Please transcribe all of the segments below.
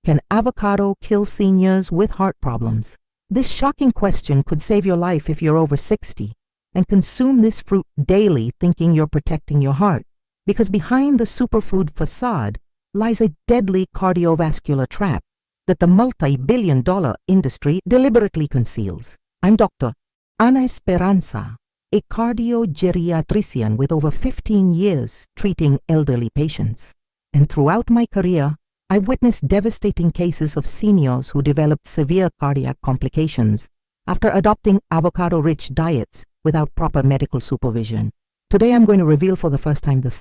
Can avocado kill seniors with heart problems? This shocking question could save your life if you're over 60 and consume this fruit daily thinking you're protecting your heart, because behind the superfood facade lies a deadly cardiovascular trap that the multi-billion-dollar industry deliberately conceals. I'm Dr. Ana Esperanza, a cardiogeriatrician with over 15 years treating elderly patients. And throughout my career, I've witnessed devastating cases of seniors who developed severe cardiac complications after adopting avocado-rich diets without proper medical supervision. Today I'm going to reveal for the first time the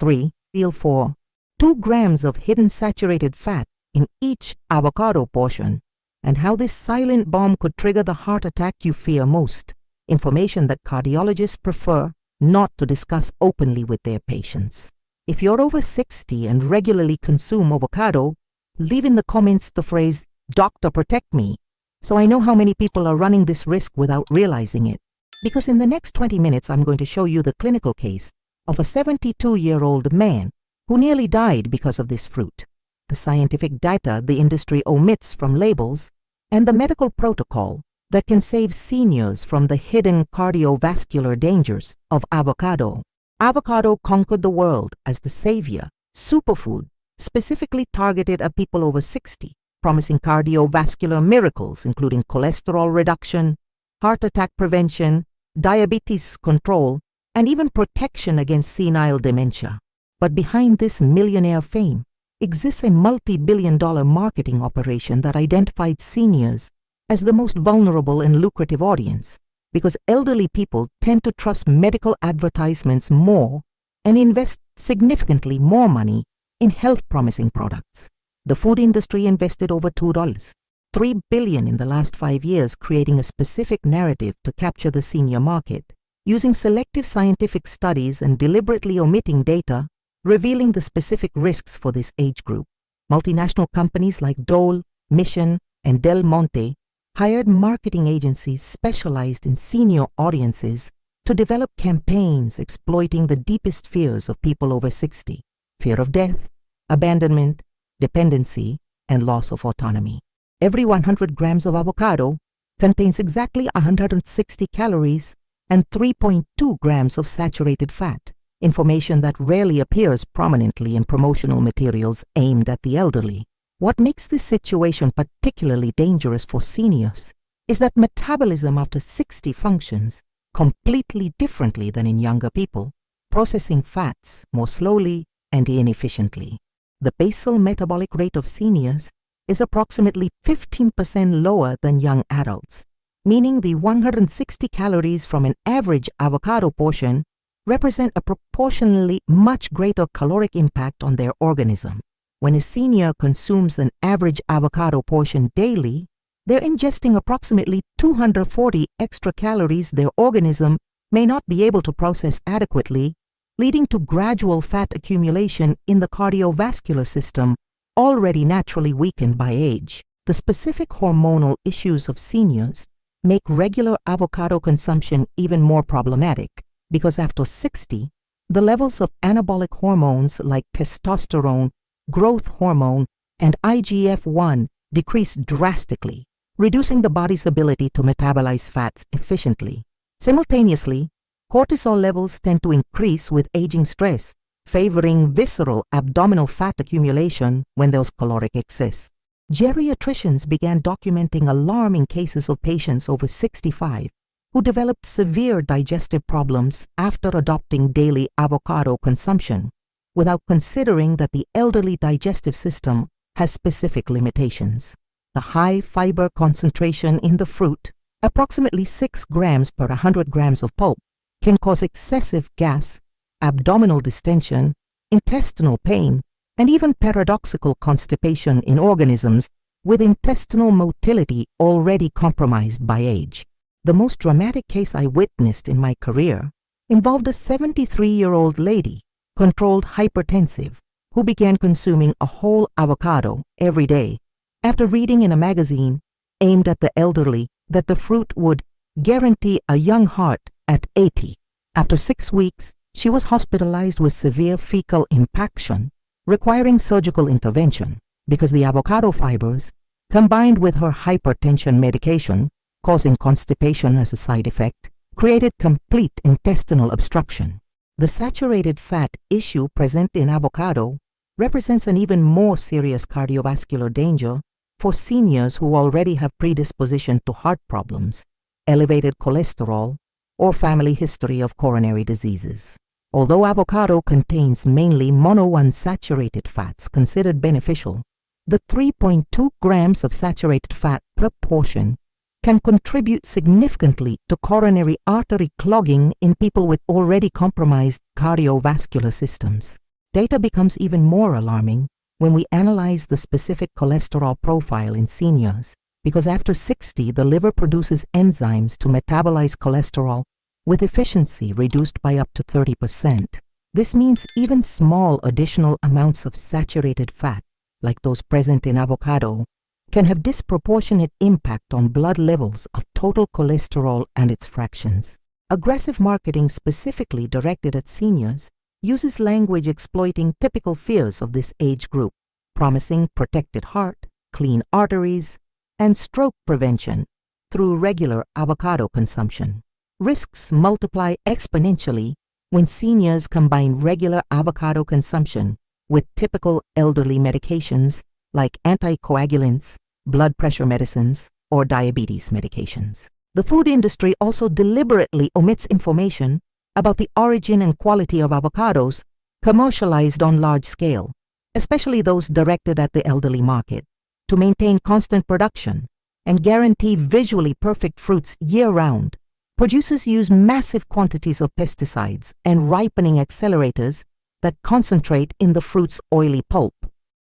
2 grams of hidden saturated fat in each avocado portion, and how this silent bomb could trigger the heart attack you fear most, information that cardiologists prefer not to discuss openly with their patients. If you're over 60 and regularly consume avocado, leave in the comments the phrase, "Doctor, protect me," so I know how many people are running this risk without realizing it. Because in the next 20 minutes I'm going to show you the clinical case of a 72-year-old man who nearly died because of this fruit, the scientific data the industry omits from labels, and the medical protocol that can save seniors from the hidden cardiovascular dangers of avocado. Avocado conquered the world as the savior, superfood, specifically targeted at people over 60, promising cardiovascular miracles including cholesterol reduction, heart attack prevention, diabetes control, and even protection against senile dementia. But behind this millionaire fame exists a multi-billion-dollar marketing operation that identified seniors as the most vulnerable and lucrative audience, because elderly people tend to trust medical advertisements more and invest significantly more money in health-promising products. The food industry invested over $3 billion in the last 5 years creating a specific narrative to capture the senior market, using selective scientific studies and deliberately omitting data revealing the specific risks for this age group. Multinational companies like Dole, Mission, and Del Monte hired marketing agencies specialized in senior audiences to develop campaigns exploiting the deepest fears of people over 60: fear of death, abandonment, dependency, and loss of autonomy. Every 100 grams of avocado contains exactly 160 calories and 3.2 grams of saturated fat, information that rarely appears prominently in promotional materials aimed at the elderly. What makes this situation particularly dangerous for seniors is that metabolism after 60 functions completely differently than in younger people, processing fats more slowly and inefficiently. The basal metabolic rate of seniors is approximately 15% lower than young adults, meaning the 160 calories from an average avocado portion represent a proportionally much greater caloric impact on their organism. When a senior consumes an average avocado portion daily, they're ingesting approximately 240 extra calories their organism may not be able to process adequately, leading to gradual fat accumulation in the cardiovascular system, already naturally weakened by age. The specific hormonal issues of seniors make regular avocado consumption even more problematic, because after 60, the levels of anabolic hormones like testosterone, growth hormone, and IGF-1 decrease drastically, reducing the body's ability to metabolize fats efficiently. Simultaneously, cortisol levels tend to increase with aging stress, favoring visceral abdominal fat accumulation when there's caloric excess. Geriatricians began documenting alarming cases of patients over 65 who developed severe digestive problems after adopting daily avocado consumption, without considering that the elderly digestive system has specific limitations. The high fiber concentration in the fruit, approximately 6 grams per 100 grams of pulp, can cause excessive gas, abdominal distension, intestinal pain, and even paradoxical constipation in organisms with intestinal motility already compromised by age. The most dramatic case I witnessed in my career involved a 73-year-old lady, controlled hypertensive, who began consuming a whole avocado every day after reading in a magazine aimed at the elderly that the fruit would guarantee a young heart at 80. After 6 weeks, she was hospitalized with severe fecal impaction, requiring surgical intervention. because the avocado fibers, combined with her hypertension medication, causing constipation as a side effect, created complete intestinal obstruction. The saturated fat issue present in avocado represents an even more serious cardiovascular danger for seniors who already have predisposition to heart problems, elevated cholesterol, or family history of coronary diseases. Although avocado contains mainly monounsaturated fats considered beneficial, the 3.2 grams of saturated fat per portion can contribute significantly to coronary artery clogging in people with already compromised cardiovascular systems. Data becomes even more alarming when we analyze the specific cholesterol profile in seniors, because after 60, the liver produces enzymes to metabolize cholesterol with efficiency reduced by up to 30%. This means even small additional amounts of saturated fat, like those present in avocado, can have disproportionate impact on blood levels of total cholesterol and its fractions. Aggressive marketing specifically directed at seniors uses language exploiting typical fears of this age group, promising protected heart, clean arteries, and stroke prevention through regular avocado consumption. Risks multiply exponentially when seniors combine regular avocado consumption with typical elderly medications like anticoagulants, blood pressure medicines, or diabetes medications. The food industry also deliberately omits information about the origin and quality of avocados commercialized on large scale, especially those directed at the elderly market, to maintain constant production and guarantee visually perfect fruits year-round. Producers use massive quantities of pesticides and ripening accelerators that concentrate in the fruit's oily pulp.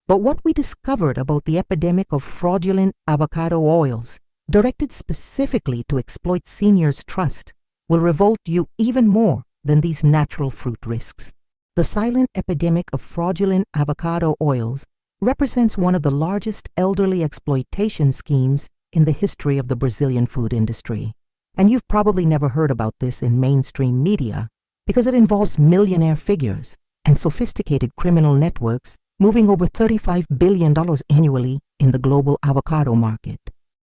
But what we discovered about the epidemic of fraudulent avocado oils, directed specifically to exploit seniors' trust, will revolt you even more than these natural fruit risks. The silent epidemic of fraudulent avocado oils represents one of the largest elderly exploitation schemes in the history of the Brazilian food industry. And you've probably never heard about this in mainstream media because it involves millionaire figures and sophisticated criminal networks moving over $35 billion annually in the global avocado market.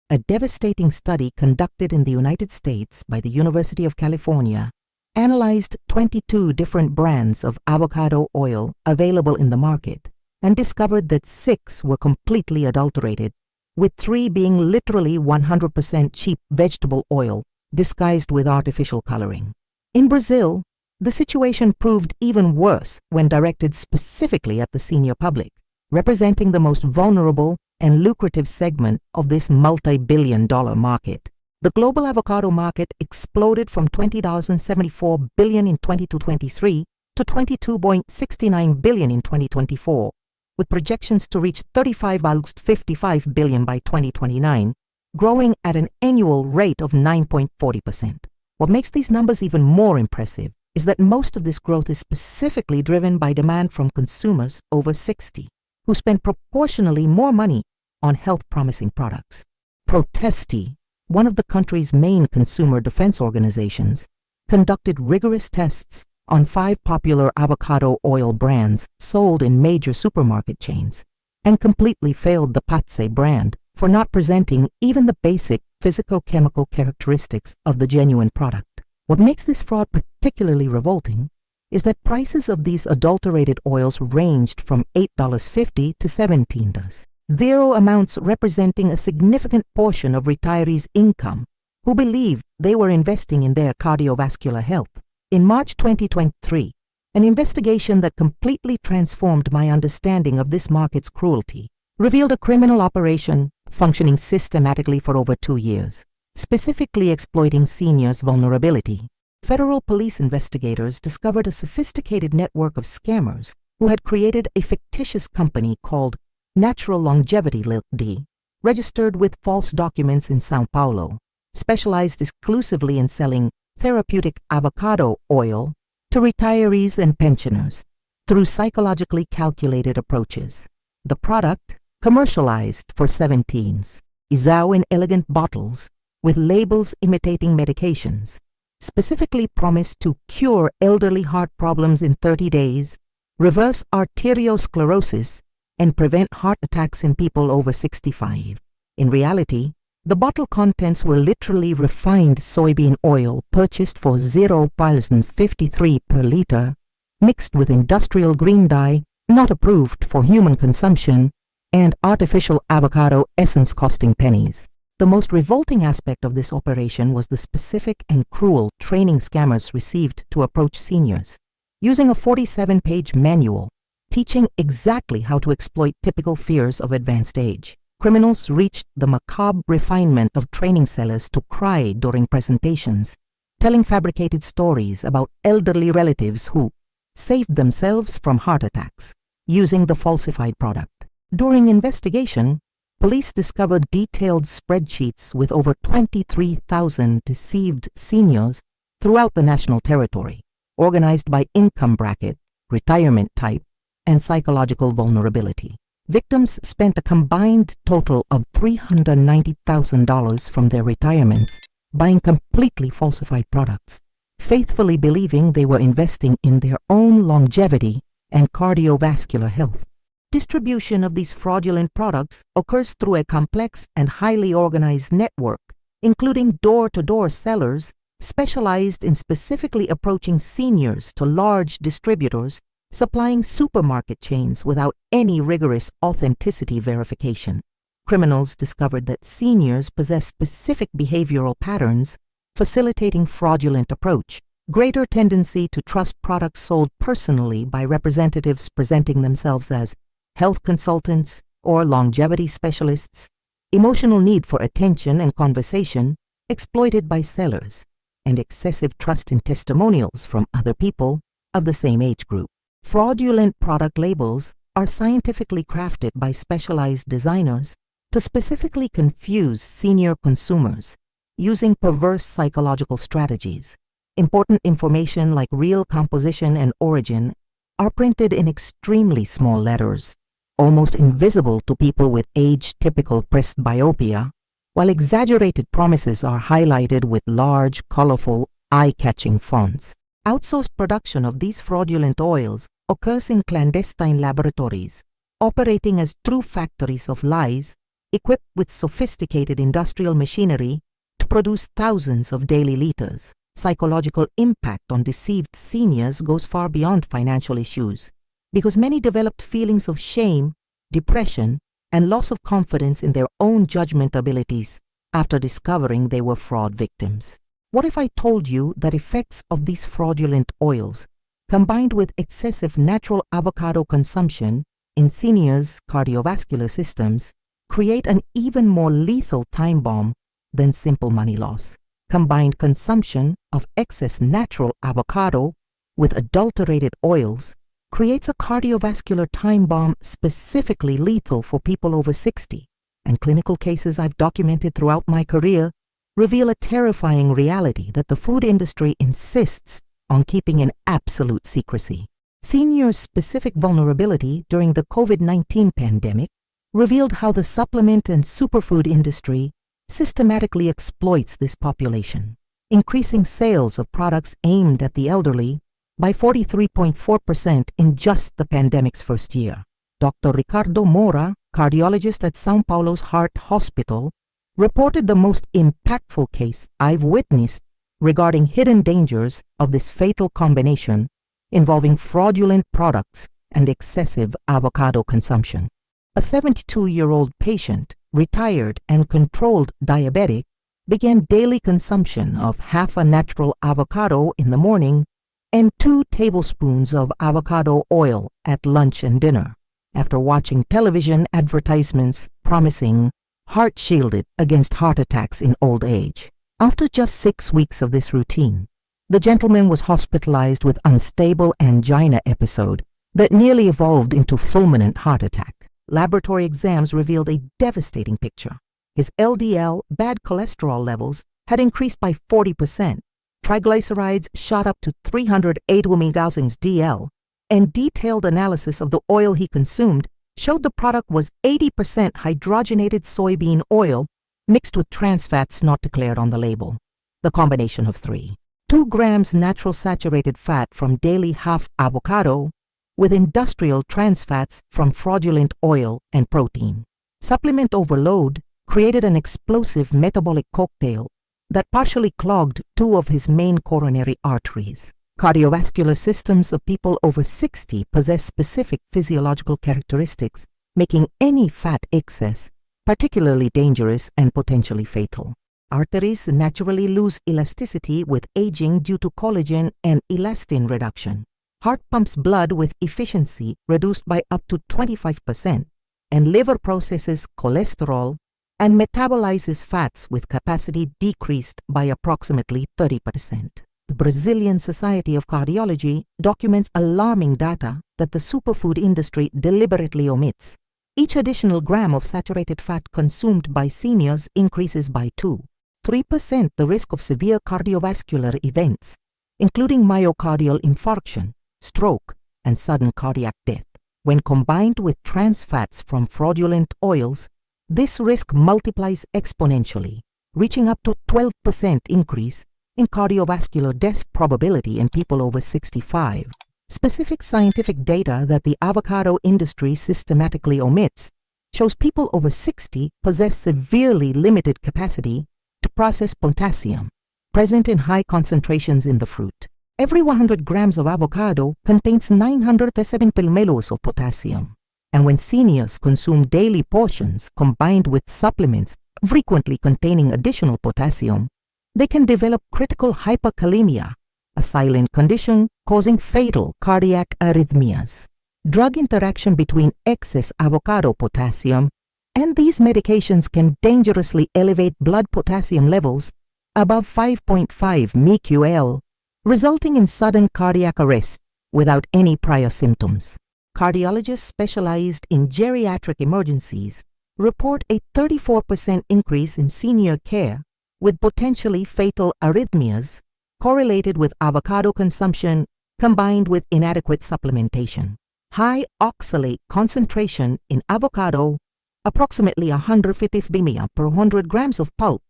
A devastating study conducted in the United States by the University of California analyzed 22 different brands of avocado oil available in the market and discovered that 6 were completely adulterated, with 3 being literally 100% cheap vegetable oil disguised with artificial coloring. In Brazil, the situation proved even worse when directed specifically at the senior public, representing the most vulnerable and lucrative segment of this multi-billion-dollar market. The global avocado market exploded from $20.74 billion in 2023 to $22.69 billion in 2024, with projections to reach $35.55 billion by 2029, growing at an annual rate of 9.40%. What makes these numbers even more impressive is that most of this growth is specifically driven by demand from consumers over 60, who spend proportionally more money on health-promising products. Protesti, one of the country's main consumer defense organizations, conducted rigorous tests on 5 popular avocado oil brands sold in major supermarket chains, and completely failed the Patsy brand for not presenting even the basic physico-chemical characteristics of the genuine product. What makes this fraud particularly revolting is that prices of these adulterated oils ranged from $8.50 to $17, zero amounts representing a significant portion of retirees' income who believed they were investing in their cardiovascular health. In March 2023, an investigation that completely transformed my understanding of this market's cruelty revealed a criminal operation functioning systematically for over 2 years, specifically exploiting seniors' vulnerability. Federal police investigators discovered a sophisticated network of scammers who had created a fictitious company called Natural Longevity Ltd., registered with false documents in São Paulo, specialized exclusively in selling therapeutic avocado oil to retirees and pensioners through psychologically calculated approaches. The product, commercialized for $17s, is now in elegant bottles with labels imitating medications, specifically promised to cure elderly heart problems in 30 days, reverse arteriosclerosis, and prevent heart attacks in people over 65. In reality, the bottle contents were literally refined soybean oil purchased for 0.53 per liter, mixed with industrial green dye, not approved for human consumption, and artificial avocado essence costing pennies. The most revolting aspect of this operation was the specific and cruel training scammers received to approach seniors. Using a 47-page manual teaching exactly how to exploit typical fears of advanced age, criminals reached the macabre refinement of training sellers to cry during presentations, telling fabricated stories about elderly relatives who saved themselves from heart attacks using the falsified product. During investigation, police discovered detailed spreadsheets with over 23,000 deceived seniors throughout the national territory, organized by income bracket, retirement type, and psychological vulnerability. Victims spent a combined total of $390,000 from their retirements buying completely falsified products, faithfully believing they were investing in their own longevity and cardiovascular health. Distribution of these fraudulent products occurs through a complex and highly organized network, including door-to-door sellers specialized in specifically approaching seniors to large distributors supplying supermarket chains without any rigorous authenticity verification. Criminals discovered that seniors possess specific behavioral patterns facilitating fraudulent approach, greater tendency to trust products sold personally by representatives presenting themselves as health consultants or longevity specialists, emotional need for attention and conversation exploited by sellers, and excessive trust in testimonials from other people of the same age group. Fraudulent product labels are scientifically crafted by specialized designers to specifically confuse senior consumers using perverse psychological strategies. Important information like real composition and origin are printed in extremely small letters, almost invisible to people with age-typical presbyopia, while exaggerated promises are highlighted with large, colorful, eye-catching fonts. Outsourced production of these fraudulent oils occurs in clandestine laboratories, operating as true factories of lies, equipped with sophisticated industrial machinery to produce thousands of daily liters. Psychological impact on deceived seniors goes far beyond financial issues, because many developed feelings of shame, depression, and loss of confidence in their own judgment abilities after discovering they were fraud victims. What if I told you that effects of these fraudulent oils, combined with excessive natural avocado consumption in seniors' cardiovascular systems, create an even more lethal time bomb than simple money loss? Combined consumption of excess natural avocado with adulterated oils creates a cardiovascular time bomb specifically lethal for people over 60, and clinical cases I've documented throughout my career reveal a terrifying reality that the food industry insists on keeping in absolute secrecy. Seniors' specific vulnerability during the COVID-19 pandemic revealed how the supplement and superfood industry systematically exploits this population, increasing sales of products aimed at the elderly by 43.4% in just the pandemic's first year. Dr. Ricardo Mora, cardiologist at São Paulo's Heart Hospital, reported the most impactful case I've witnessed regarding hidden dangers of this fatal combination involving fraudulent products and excessive avocado consumption. A 72-year-old patient, retired and controlled diabetic, began daily consumption of half a natural avocado in the morning and 2 tablespoons of avocado oil at lunch and dinner, after watching television advertisements promising heart shielded against heart attacks in old age. After just 6 weeks of this routine, the gentleman was hospitalized with unstable angina episode that nearly evolved into fulminant heart attack. Laboratory exams revealed a devastating picture. His LDL, bad cholesterol levels, had increased by 40%. Triglycerides shot up to 308 DL, and detailed analysis of the oil he consumed showed the product was 80% hydrogenated soybean oil mixed with trans fats not declared on the label. The combination of 2 grams natural saturated fat from daily half avocado, with industrial trans fats from fraudulent oil and protein. Supplement overload created an explosive metabolic cocktail that partially clogged two of his main coronary arteries. Cardiovascular systems of people over 60 possess specific physiological characteristics, making any fat excess particularly dangerous and potentially fatal. Arteries naturally lose elasticity with aging due to collagen and elastin reduction. Heart pumps blood with efficiency reduced by up to 25%, and liver processes cholesterol and metabolizes fats with capacity decreased by approximately 30%. The Brazilian Society of Cardiology documents alarming data that the superfood industry deliberately omits. Each additional gram of saturated fat consumed by seniors increases by 2-3% the risk of severe cardiovascular events, including myocardial infarction, stroke, and sudden cardiac death. When combined with trans fats from fraudulent oils, this risk multiplies exponentially, reaching up to 12% increase in cardiovascular death probability in people over 65. Specific scientific data that the avocado industry systematically omits shows people over 60 possess severely limited capacity to process potassium, present in high concentrations in the fruit. Every 100 grams of avocado contains 907 pilmelos of potassium. And when seniors consume daily portions combined with supplements frequently containing additional potassium, they can develop critical hyperkalemia, a silent condition causing fatal cardiac arrhythmias. Drug interaction between excess avocado potassium and these medications can dangerously elevate blood potassium levels above 5.5 mql, resulting in sudden cardiac arrest without any prior symptoms. Cardiologists specialized in geriatric emergencies report a 34% increase in senior care with potentially fatal arrhythmias correlated with avocado consumption combined with inadequate supplementation. High oxalate concentration in avocado, approximately 150 bmia per 100 grams of pulp,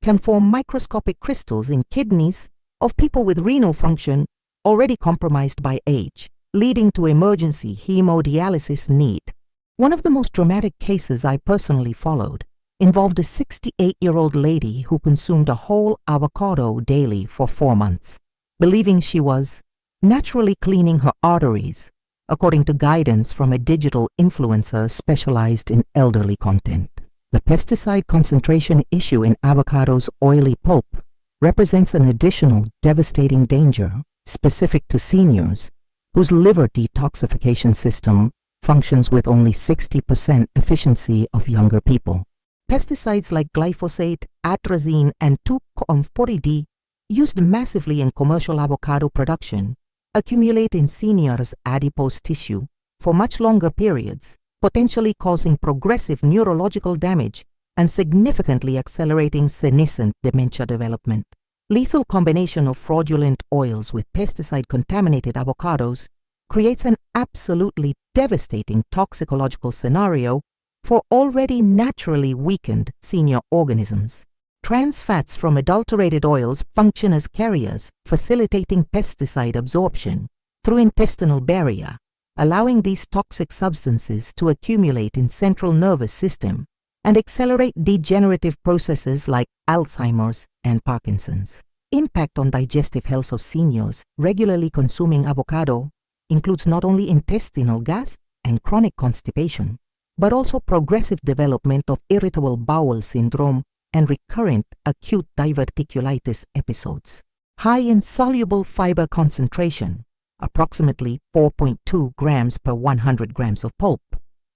can form microscopic crystals in kidneys of people with renal function already compromised by age, leading to emergency hemodialysis need. One of the most dramatic cases I personally followed involved a 68-year-old lady who consumed a whole avocado daily for 4 months, believing she was naturally cleaning her arteries, according to guidance from a digital influencer specialized in elderly content. The pesticide concentration issue in avocado's oily pulp represents an additional devastating danger specific to seniors whose liver detoxification system functions with only 60% efficiency of younger people. Pesticides like glyphosate, atrazine, and 2,4-D, used massively in commercial avocado production, accumulate in seniors' adipose tissue for much longer periods, potentially causing progressive neurological damage and significantly accelerating senescent dementia development. Lethal combination of fraudulent oils with pesticide-contaminated avocados creates an absolutely devastating toxicological scenario for already naturally weakened senior organisms. Trans fats from adulterated oils function as carriers, facilitating pesticide absorption through intestinal barrier, allowing these toxic substances to accumulate in central nervous system and accelerate degenerative processes like Alzheimer's and Parkinson's. Impact on digestive health of seniors regularly consuming avocado includes not only intestinal gas and chronic constipation, but also progressive development of irritable bowel syndrome and recurrent acute diverticulitis episodes. High insoluble fiber concentration, approximately 4.2 grams per 100 grams of pulp,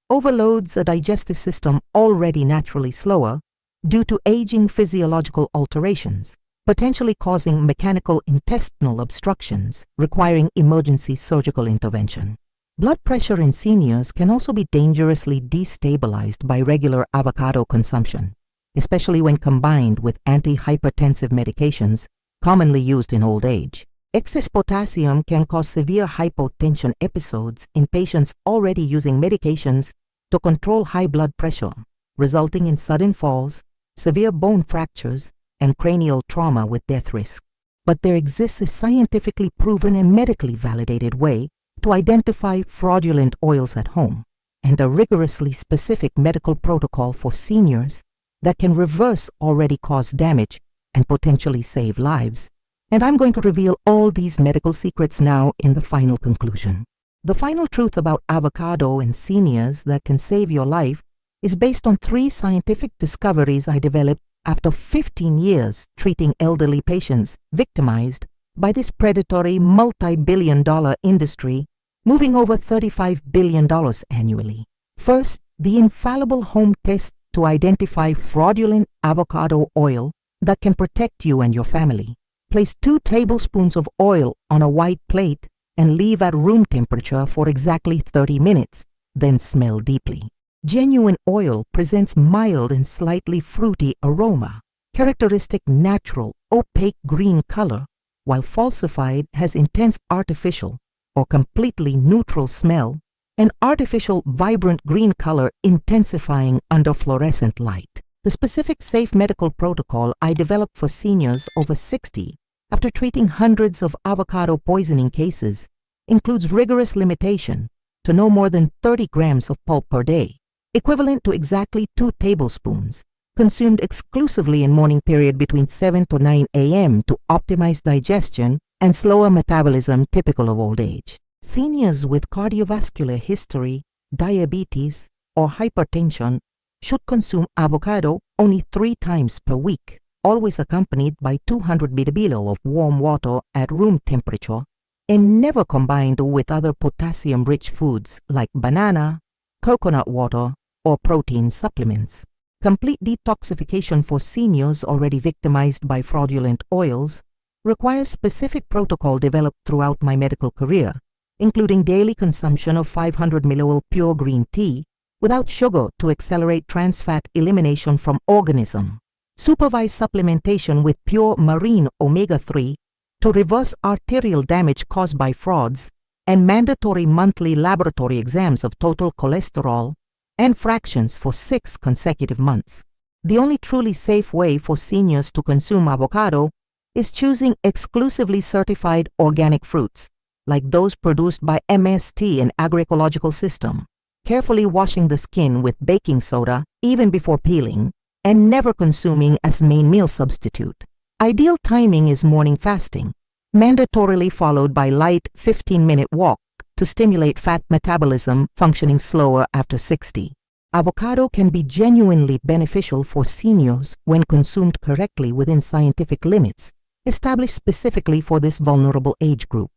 overloads a digestive system already naturally slower due to aging physiological alterations, potentially causing mechanical intestinal obstructions requiring emergency surgical intervention. Blood pressure in seniors can also be dangerously destabilized by regular avocado consumption, especially when combined with antihypertensive medications commonly used in old age. Excess potassium can cause severe hypotension episodes in patients already using medications to control high blood pressure, resulting in sudden falls, severe bone fractures, and cranial trauma with death risk. But there exists a scientifically proven and medically validated way to identify fraudulent oils at home, and a rigorously specific medical protocol for seniors that can reverse already caused damage and potentially save lives. And I'm going to reveal all these medical secrets now in the final conclusion. The final truth about avocado and seniors that can save your life is based on 3 scientific discoveries I developed after 15 years treating elderly patients victimized by this predatory multi-billion-dollar industry moving over $35 billion annually. First, the infallible home test to identify fraudulent avocado oil that can protect you and your family. Place 2 tablespoons of oil on a white plate and leave at room temperature for exactly 30 minutes, then smell deeply. Genuine oil presents mild and slightly fruity aroma, characteristic natural, opaque green color, while falsified has intense artificial or completely neutral smell and artificial vibrant green color intensifying under fluorescent light. The specific safe medical protocol I developed for seniors over 60 after treating hundreds of avocado poisoning cases includes rigorous limitation to no more than 30 grams of pulp per day, equivalent to exactly 2 tablespoons, consumed exclusively in morning period between 7 to 9 a.m. to optimize digestion and slower metabolism typical of old age. Seniors with cardiovascular history, diabetes, or hypertension should consume avocado only 3 times per week, always accompanied by 200 ml of warm water at room temperature and never combined with other potassium-rich foods like banana, coconut water, or protein supplements. Complete detoxification for seniors already victimized by fraudulent oils requires specific protocol developed throughout my medical career, including daily consumption of 500 ml pure green tea without sugar to accelerate trans fat elimination from organism, supervised supplementation with pure marine omega-3 to reverse arterial damage caused by frauds, and mandatory monthly laboratory exams of total cholesterol and fractions for 6 consecutive months. The only truly safe way for seniors to consume avocado is choosing exclusively certified organic fruits, like those produced by MST and agroecological system, carefully washing the skin with baking soda even before peeling, and never consuming as main meal substitute. Ideal timing is morning fasting, mandatorily followed by light 15-minute walk to stimulate fat metabolism functioning slower after 60. Avocado can be genuinely beneficial for seniors when consumed correctly within scientific limits established specifically for this vulnerable age group.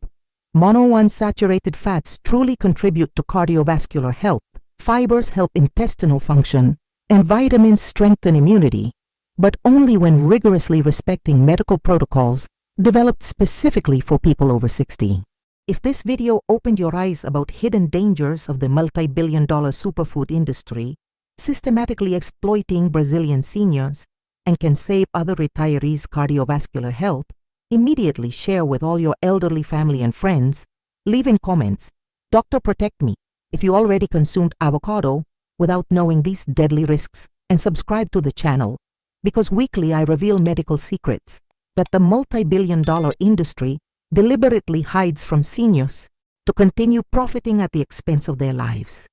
Monounsaturated fats truly contribute to cardiovascular health, fibers help intestinal function, and vitamins strengthen immunity, but only when rigorously respecting medical protocols developed specifically for people over 60. If this video opened your eyes about hidden dangers of the multi-billion-dollar superfood industry, systematically exploiting Brazilian seniors, and can save other retirees' cardiovascular health, immediately share with all your elderly family and friends. Leave in comments, "Doctor, protect me," if you already consumed avocado without knowing these deadly risks, and subscribe to the channel, because weekly I reveal medical secrets that the multi-billion-dollar industry deliberately hides from seniors to continue profiting at the expense of their lives.